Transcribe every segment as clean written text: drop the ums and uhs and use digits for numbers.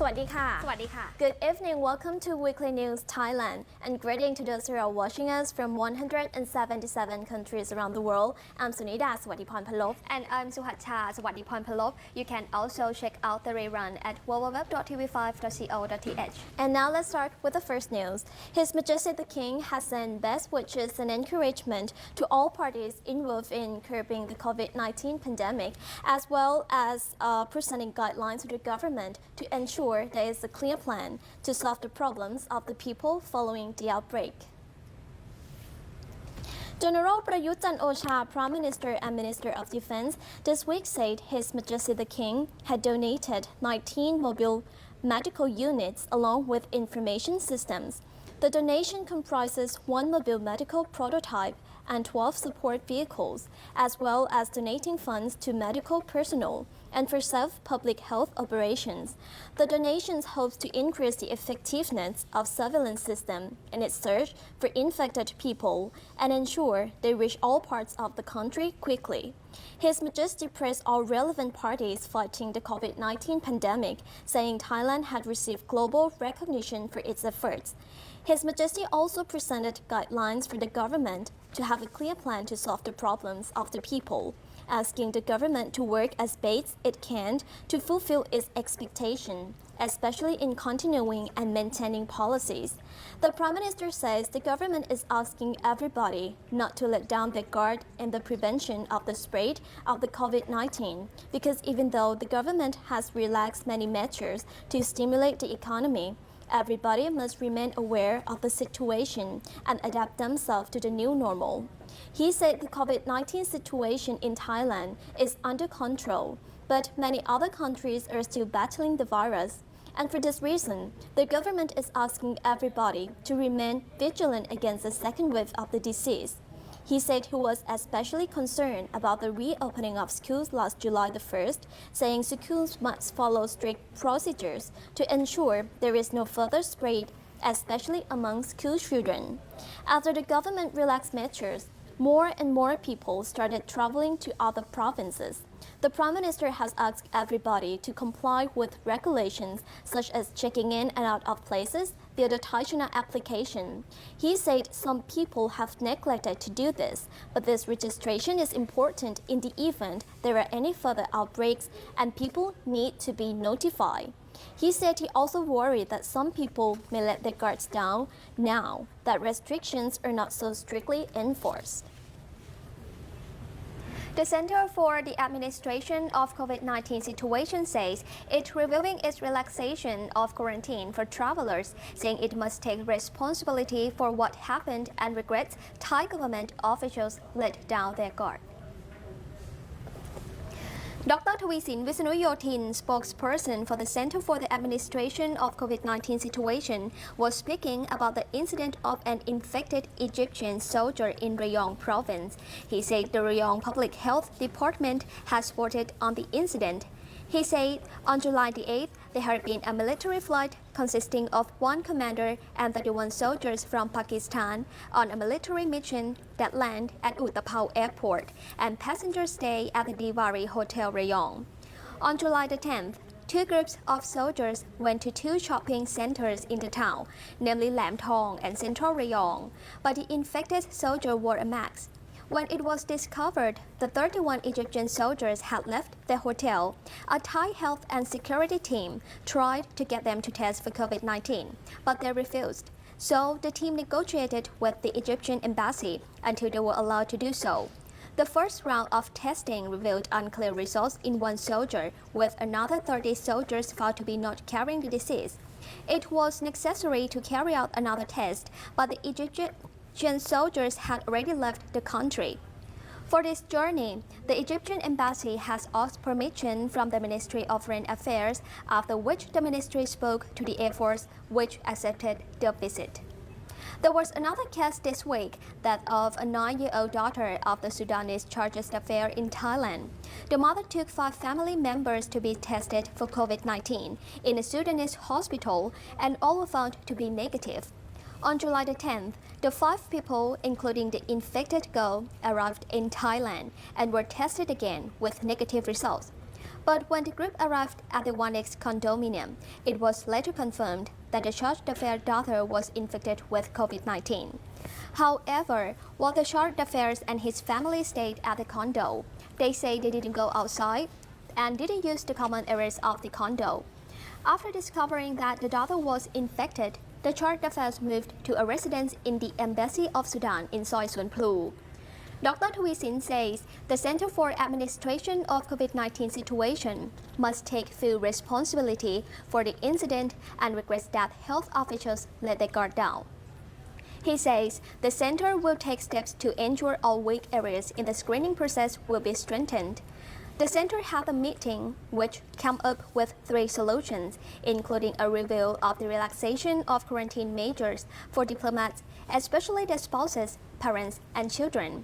วัสดีค่ะ สวัสดีค่ะ Good evening, welcome to Weekly News Thailand and greeting to those who are watching us from 177 countries around the world. I'm Sunida Sawatdipon-Palop. and I'm Suhacha Sawatdipon-Palop. You can also check out the rerun at www.tv5.co.th. And now let's start with the first news. His Majesty the King has sent best wishes and encouragement to all parties involved in curbing the COVID-19 pandemic, as well as presenting guidelines to the government to ensure there is a clear plan to solve the problems of the people following the outbreak. General Prayut Chan-o-cha, Prime Minister and Minister of Defense, this week said His Majesty the King had donated 19 mobile medical units along with information systems. The donation comprises one mobile medical prototype and 12 support vehicles, as well as donating funds to medical personnel and for self-public health operations. The donations hopes to increase the effectiveness of surveillance system in its search for infected people and ensure they reach all parts of the country quickly. His Majesty praised all relevant parties fighting the COVID-19 pandemic, saying Thailand had received global recognition for its efforts. His Majesty also presented guidelines for the government to have a clear plan to solve the problems of the people, asking the government to work as best it can to fulfill its expectation, especially in continuing and maintaining policies. The Prime Minister says the government is asking everybody not to let down their guard in the prevention of the spread of the COVID-19, because even though the government has relaxed many measures to stimulate the economy, everybody must remain aware of the situation and adapt themselves to the new normal. He said the COVID-19 situation in Thailand is under control, but many other countries are still battling the virus. And for this reason, the government is asking everybody to remain vigilant against the second wave of the disease. He said he was especially concerned about the reopening of schools last July the 1st, saying schools must follow strict procedures to ensure there is no further spread, especially among school children. After the government relaxed measures, more and more people started traveling to other provinces. The Prime Minister has asked everybody to comply with regulations such as checking in and out of places via the Thai China application. He said some people have neglected to do this, but this registration is important in the event there are any further outbreaks and people need to be notified. He said he also worried that some people may let their guards down now that restrictions are not so strictly enforced. The Center for the Administration of COVID-19 Situation says it's reviewing its relaxation of quarantine for travelers, saying it must take responsibility for what happened and regrets Thai government officials let down their guard. Dr. Tawisin Visnuyotin, spokesperson for the Center for the Administration of COVID-19 Situation, was speaking about the incident of an infected Egyptian soldier in Rayong province. He said the Rayong Public Health Department has reported on the incident. He said on July the 8th, there had been a military flight consisting of one commander and 31 soldiers from Pakistan on a military mission that landed at Utapao Airport, and passengers stay at the Diwari Hotel Rayong. On July the 10th, two groups of soldiers went to two shopping centers in the town, namely Lam Thong and Central Rayong, but the infected soldier wore a mask. When it was discovered the 31 Egyptian soldiers had left the hotel, a Thai health and security team tried to get them to test for COVID-19, but they refused. So the team negotiated with the Egyptian embassy until they were allowed to do so. The first round of testing revealed unclear results in one soldier, with another 30 soldiers found to be not carrying the disease. It was necessary to carry out another test, but the Egyptian soldiers had already left the country. For this journey, the Egyptian embassy has asked permission from the Ministry of Foreign Affairs, after which the ministry spoke to the Air Force, which accepted the visit. There was another case this week, that of a 9-year-old daughter of the Sudanese Chargé d'Affaires in Thailand. The mother took 5 family members to be tested for COVID-19 in a Sudanese hospital, and all were found to be negative. On July the 10th, the 5 people, including the infected girl, arrived in Thailand and were tested again with negative results. But when the group arrived at the 1X condominium, it was later confirmed that the charge d'affaires' daughter was infected with COVID-19. However, while the charge d'affaires and his family stayed at the condo, they say they didn't go outside and didn't use the common areas of the condo. After discovering that the daughter was infected, the charge d'affaires moved to a residence in the Embassy of Sudan in Soi Suan Plu. Dr. Thuisin says the Center for Administration of COVID-19 Situation must take full responsibility for the incident and regrets that health officials let their guard down. He says the center will take steps to ensure all weak areas in the screening process will be strengthened. The center had a meeting which came up with 3 solutions, including a review of the relaxation of quarantine measures for diplomats, especially their spouses, parents, and children.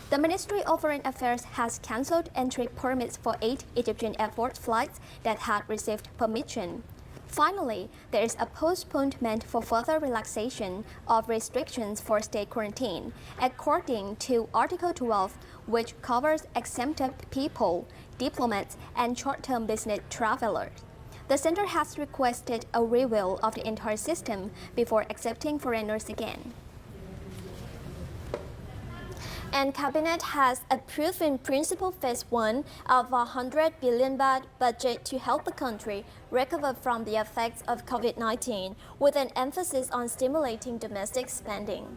The Ministry of Foreign Affairs has cancelled entry permits for 8 Egyptian Air Force flights that had received permission. Finally, there is a postponement for further relaxation of restrictions for state quarantine, according to Article 12, which covers exempted people, diplomats, and short-term business travelers. The center has requested a review of the entire system before accepting foreigners again. And Cabinet has approved in principle phase 1 of a 100 billion baht budget to help the country recover from the effects of COVID-19, with an emphasis on stimulating domestic spending.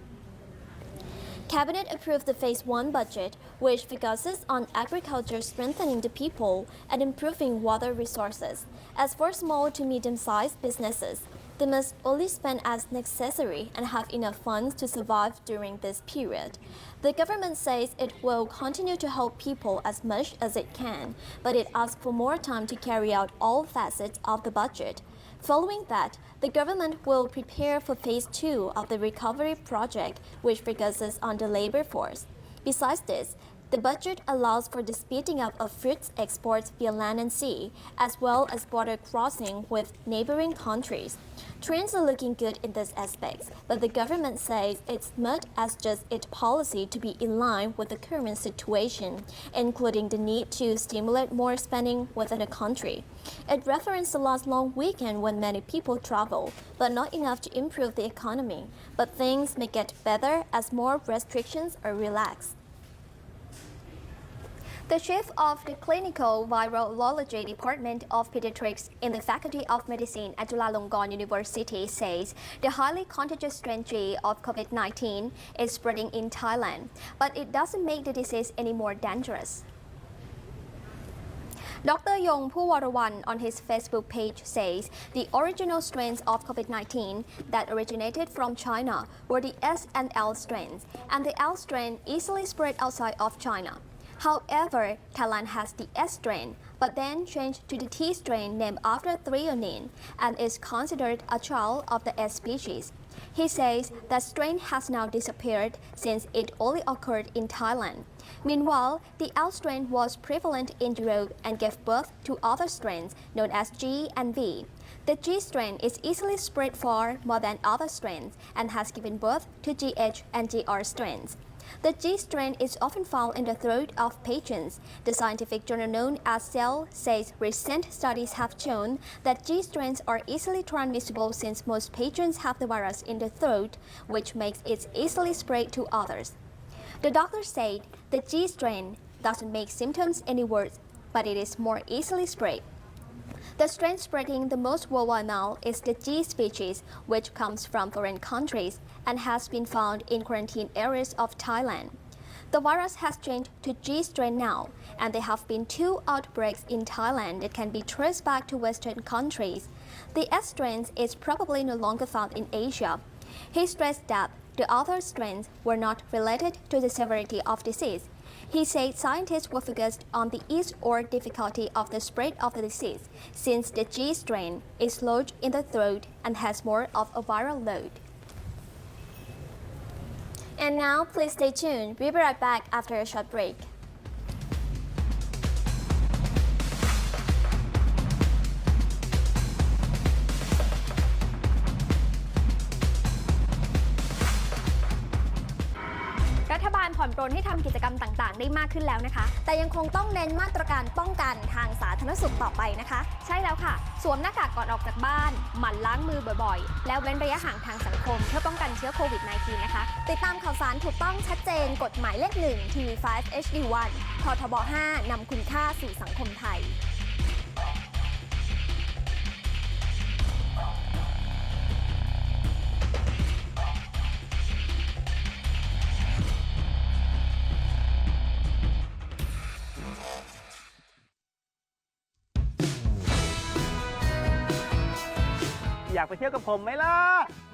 Cabinet approved the phase 1 budget, which focuses on agriculture, strengthening the people, and improving water resources. As for small to medium-sized businesses, they must only spend as necessary and have enough funds to survive during this period. The government says it will continue to help people as much as it can, but it asks for more time to carry out all facets of the budget. Following that, the government will prepare for phase 2 of the recovery project, which focuses on the labor force. Besides this, the budget allows for the speeding up of fruits exports via land and sea, as well as border crossing with neighboring countries. Trends are looking good in this aspect, but the government says it's not as just its policy to be in line with the current situation, including the need to stimulate more spending within the country. It referenced the last long weekend when many people travel, but not enough to improve the economy. But things may get better as more restrictions are relaxed. The chief of the Clinical Virology Department of Pediatrics in the Faculty of Medicine at Chulalongkorn University says the highly contagious strain G of COVID-19 is spreading in Thailand, but it doesn't make the disease any more dangerous. Dr. Yong Puwarawan on his Facebook page says the original strains of COVID-19 that originated from China were the S and L strains, and the L strain easily spread outside of China. However, Thailand has the S strain, but then changed to the T strain named after threonine and is considered a child of the S species. He says that strain has now disappeared since it only occurred in Thailand. Meanwhile, the L strain was prevalent in Europe and gave birth to other strains known as G and V. The G strain is easily spread far more than other strains and has given birth to GH and GR strains. The G strain is often found in the throat of patients. The scientific journal known as Cell says recent studies have shown that G strains are easily transmissible since most patients have the virus in the throat, which makes it easily spread to others. The doctor said the G strain doesn't make symptoms any worse, but it is more easily spread. The strain spreading the most worldwide now is the G species, which comes from foreign countries and has been found in quarantine areas of Thailand. The virus has changed to G strain now, and there have been 2 outbreaks in Thailand that can be traced back to Western countries. The S strain is probably no longer found in Asia. He stressed that the other strains were not related to the severity of disease. He said scientists were focused on the ease or difficulty of the spread of the disease, since the G strain is lodged in the throat and has more of a viral load. And now, please stay tuned. We'll be right back after a short break. ผ่อนปรนให้ทำกิจกรรมต่างๆได้มากขึ้นแล้วนะคะแต่ยังคงต้องเน้นมาตรการป้องกันทางสาธารณสุขต่อไปนะคะใช่แล้วค่ะสวมหน้ากากก่อนออกจากบ้านหมั่นล้างมือบ่อยๆแล้วเว้นระยะห่างทางสังคมเพื่อป้องกันเชื้อโควิด -19 นะคะติดตามข่าวสารถูกต้องชัดเจนกฎหมายเลข 1 TV5 HD1 ททบ 5 นำคุณค่าสู่สังคมไทยอยากไปเที่ยวกับผมไหมล่ะ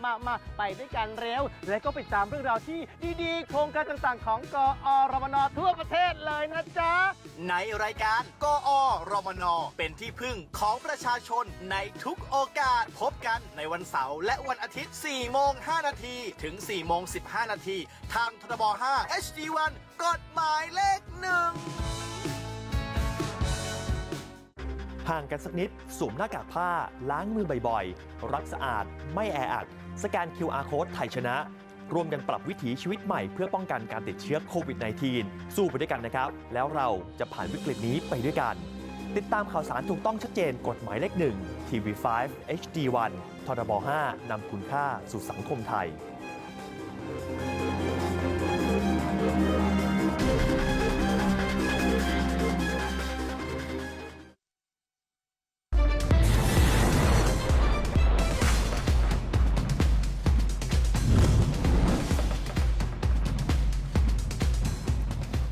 มาไปด้วยกันเร็ว และก็ไปตามเรื่องราวที่ดีๆ โครงการต่างๆของกอรมนทั่วประเทศเลยนะจ๊ะ ในรายการกอรมนเป็นที่พึ่งของประชาชนในทุกโอกาสพบกันในวันเสาร์และวันอาทิตย์ 4 โมง 5 นาทีถึง 4 โมง 15 นาทีทางททบ 5 HD1 กฎหมายเลข 1ห่างกันสักนิดสวมหน้ากากผ้าล้างมือบ่อยๆรักสะอาดไม่แออัดสแกน QR Code ไทยชนะร่วมกันปรับวิถีชีวิตใหม่เพื่อป้องกันการติดเชื้อโควิด -19 สู้ไปด้วยกันนะครับแล้วเราจะผ่านวิกฤตนี้ไปด้วยกันติดตามข่าวสารถูกต้องชัดเจนกฎหมายเลข 1 TV5 HD1 ททบ 5 นำคุณค่าสู่สังคมไทย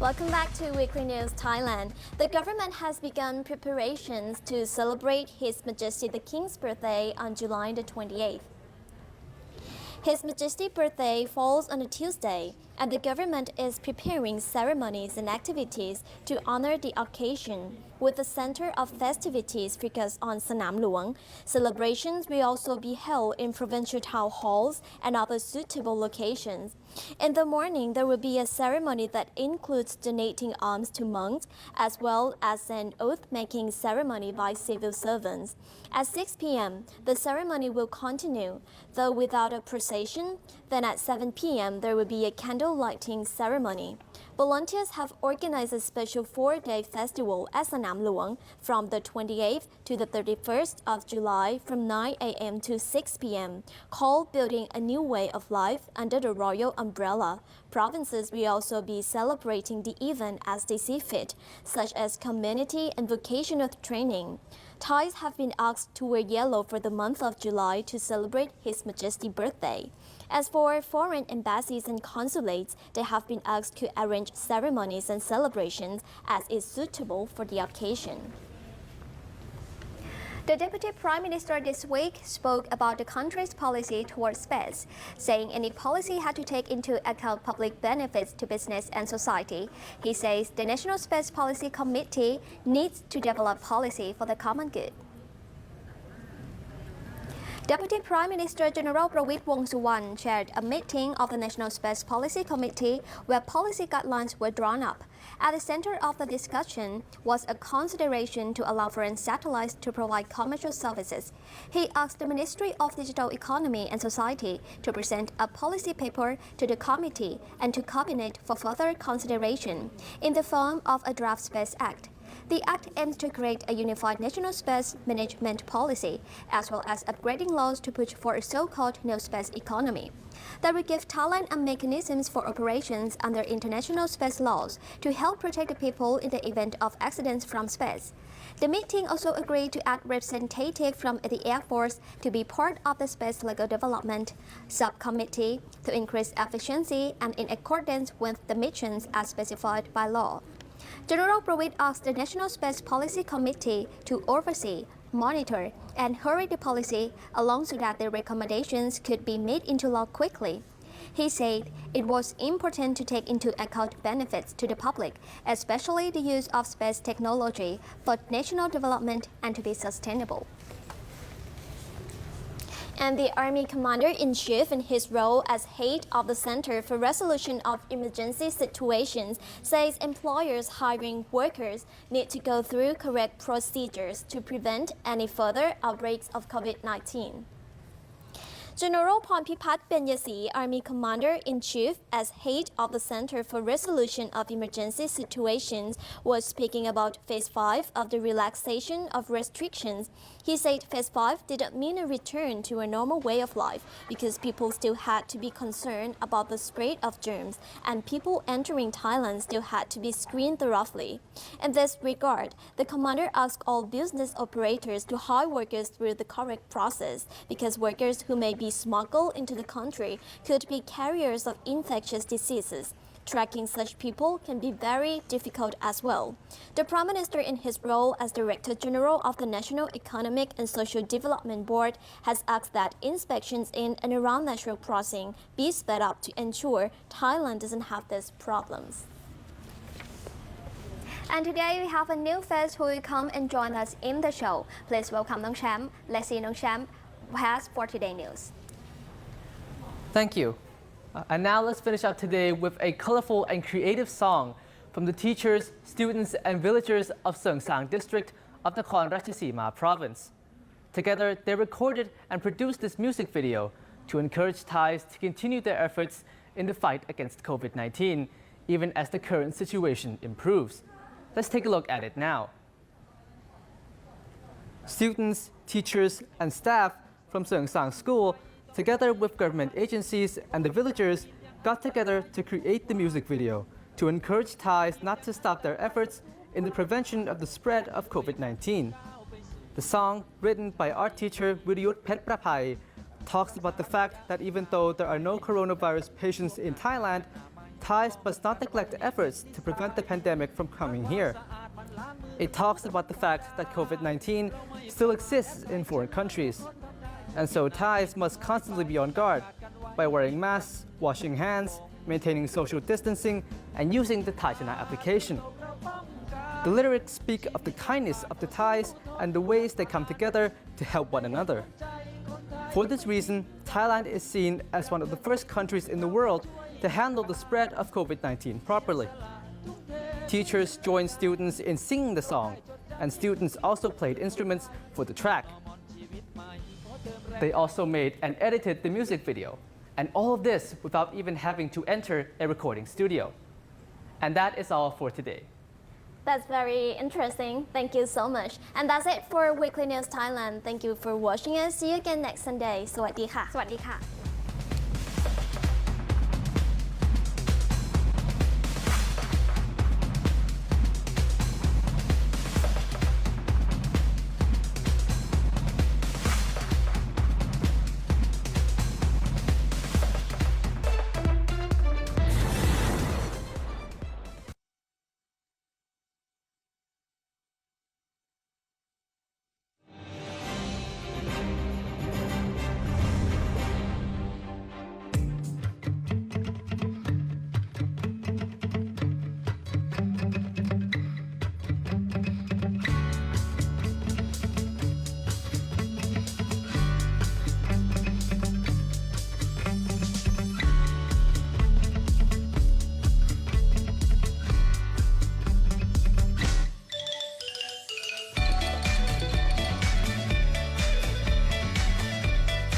Welcome back to Weekly News Thailand. The government has begun preparations to celebrate His Majesty the King's birthday on July the 28th. His Majesty's birthday falls on a Tuesday, and the government is preparing ceremonies and activities to honor the occasion, with the center of festivities focused on Sanam Luang. Celebrations will also be held in provincial town halls and other suitable locations. In the morning, there will be a ceremony that includes donating alms to monks, as well as an oath-making ceremony by civil servants. At 6 p.m., the ceremony will continue, though without a procession. Then at 7 p.m., there will be a candle lighting ceremony. Volunteers have organized a special 4-day festival at Sanam Luang from the 28th to the 31st of July from 9 a.m. to 6 p.m., called Building a New Way of Life under the royal umbrella. Provinces will also be celebrating the event as they see fit, such as community and vocational training. Thais have been asked to wear yellow for the month of July to celebrate His Majesty's birthday. As for foreign embassies and consulates, they have been asked to arrange ceremonies and celebrations as is suitable for the occasion. The Deputy Prime Minister this week spoke about the country's policy towards space, saying any policy had to take into account public benefits to business and society. He says the National Space Policy Committee needs to develop policy for the common good. Deputy Prime Minister General Prawit Wongsuwan chaired a meeting of the National Space Policy Committee where policy guidelines were drawn up. At the center of the discussion was a consideration to allow foreign satellites to provide commercial services. He asked the Ministry of Digital Economy and Society to present a policy paper to the committee and to Cabinet for further consideration in the form of a draft Space Act. The Act aims to create a unified national space management policy, as well as upgrading laws to push for a so-called new space economy. That will give Thailand a mechanisms for operations under international space laws to help protect the people in the event of accidents from space. The meeting also agreed to add representatives from the Air Force to be part of the Space Legal Development Subcommittee to increase efficiency and in accordance with the missions as specified by law. General Prawit asked the National Space Policy Committee to oversee, monitor, and hurry the policy along so that the recommendations could be made into law quickly. He said it was important to take into account benefits to the public, especially the use of space technology for national development and to be sustainable. And the Army Commander-in-Chief, in his role as head of the Center for Resolution of Emergency Situations, says employers hiring workers need to go through correct procedures to prevent any further outbreaks of COVID-19. General Pornpipat Benyasi, Army Commander-in-Chief, as head of the Center for Resolution of Emergency Situations, was speaking about Phase 5 of the relaxation of restrictions. He said Phase 5 didn't mean a return to a normal way of life because people still had to be concerned about the spread of germs and people entering Thailand still had to be screened thoroughly. In this regard, the commander asked all business operators to hire workers through the correct process because workers who may be smuggled into the country could be carriers of infectious diseases. Tracking such people can be very difficult as well. The Prime Minister, in his role as Director General of the National Economic and Social Development Board, has asked that inspections in and around natural crossing be sped up to ensure Thailand doesn't have these problems. And today we have a new face who will come and join us in the show. Please welcome Nong Sham. Let's see Nong Sham has for today news. Thank you. And now let's finish up today with a colorful and creative song from the teachers, students, and villagers of Seongsang district of Nakhon Ratchasima province. Together, they recorded and produced this music video to encourage Thais to continue their efforts in the fight against COVID-19, even as the current situation improves. Let's take a look at it now. Students, teachers, and staff from Seongsang School, together with government agencies and the villagers, got together to create the music video to encourage Thais not to stop their efforts in the prevention of the spread of COVID-19. The song, written by art teacher Wiriyut Petprapai, talks about the fact that even though there are no coronavirus patients in Thailand, Thais must not neglect efforts to prevent the pandemic from coming here. It talks about the fact that COVID-19 still exists in foreign countries. And so Thais must constantly be on guard by wearing masks, washing hands, maintaining social distancing, and using the Thai Chana application. The lyrics speak of the kindness of the Thais and the ways they come together to help one another. For this reason, Thailand is seen as one of the first countries in the world to handle the spread of COVID-19 properly. Teachers joined students in singing the song, and students also played instruments for the track. They also made and edited the music video, and all of this without even having to enter a recording studio. And that is all for today. That's very interesting. Thank you so much. And that's it for Weekly News Thailand. Thank you for watching us. See you again next Sunday. สวัสดีค่ะ สวัสดีค่ะ